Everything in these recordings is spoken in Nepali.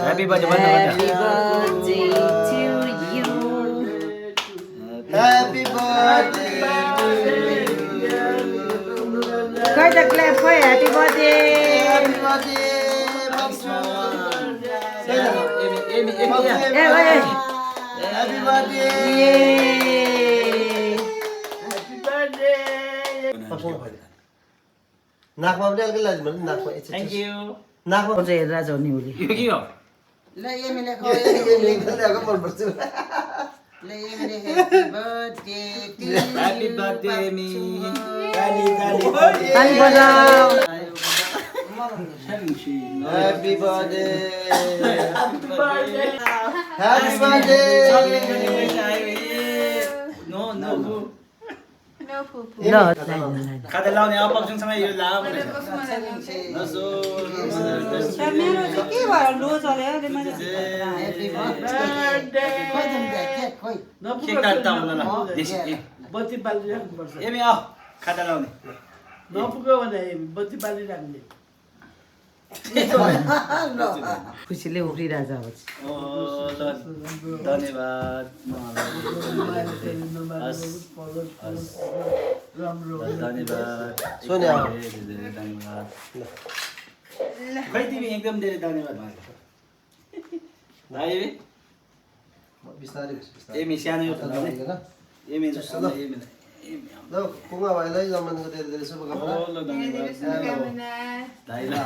Happy birthday Happy birthday birthday to you. Happy birthday to you. Quite a clap for happy birthday. Happy birthday, Bakso. Amy, Hey, hey. Happy birthday. Yay. नाकमा पनि अलिकति लाज भन्नु नाकमा एकछिन Thank you. नाकमा चाहिँ हेरेर जाऊ नि उसले यो के हो? ल एमीले खो ल्याएको मनपर्छ ल एमीले happy birthday to Happy birthday, Amy. ताली बजाऊ Happy birthday. Happy birthday. No. ल खाता लाउने अपक्सनसँग यो ला भनेर। मेरो चाहिँ के भयो लो चल्यो अरे मैले ह्यापी बर्थडे खोइ दम दे केक खोइ के काट्दा होला ल। बत्ती बालिराख्नुपर्छ एमी आऊ खाता लाउने। नपुग्यो भने बत्ती बालिराख्ने खुसीले उफ्रिरहेछ अब ओ ल धन्यवाद। राम्रो धन्यवाद। सोनिया। धन्यवाद। खै तिमी एकदम धेरै धन्यवाद भनेको। भाइ बिस्तारै एमी सानो एउटा लाउने। एमी ल ल कुङ्गा भाइलाई जन्मदिनको धेरै धेरै शुभकामना ल धन्यवाद। भाइलाई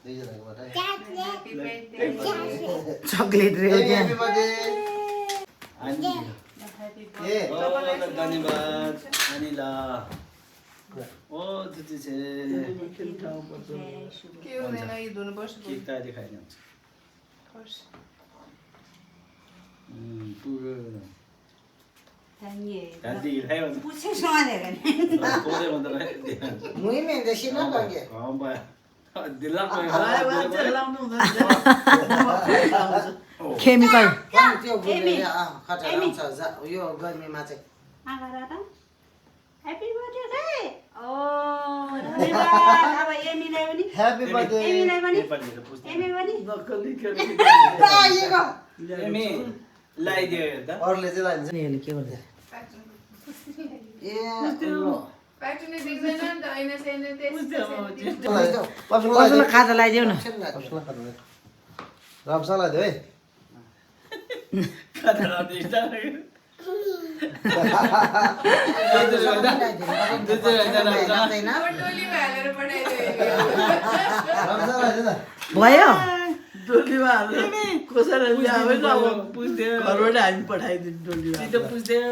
दुईजनाको बधाई चक्लेट रे Happy त्यहाँ birthday. ए ओ ल धन्यवाद। अनि ल ओ जुति छे के हुँदैन यो धुनुपर्छ केक त अहिले खाइन हुन्छ। पुरो दादी खाइ भन्छ। पुछे समालेर नि पोरे भन्दा मुइ में देसी न लगे कम भयो। दिल्ला भाइ लाउनु हुँदैन केमिकल कम त्यो गुले खटा आउँछ यो गर्मीमा चाहिँ ह्यापी बर्थडे ओ धन्यवाद अब एमीलाई पनि ह्यापी बर्थडे एमीलाई पनि नेपालीले पुछ्दै। एमी पनि नक्कली आइएको एमी लगाइदियो हेर्दा। अरूले चाहिँ लान्छ यसले के गर्छ ए ल कसैलाई खाजा लगाइदेऊ न राम्रोसँग लगाइदियो है खाता लाउँदै स्टार्ट लाग्यो। राम्रोसँग लगाइदियो न भयो डोलीमा हालेर कसैलाई ल्याएन अब पुछ्थ्यो। घरबाट हामी पठाइदिनु डोलीमा सिधै पुछ्थ्यो।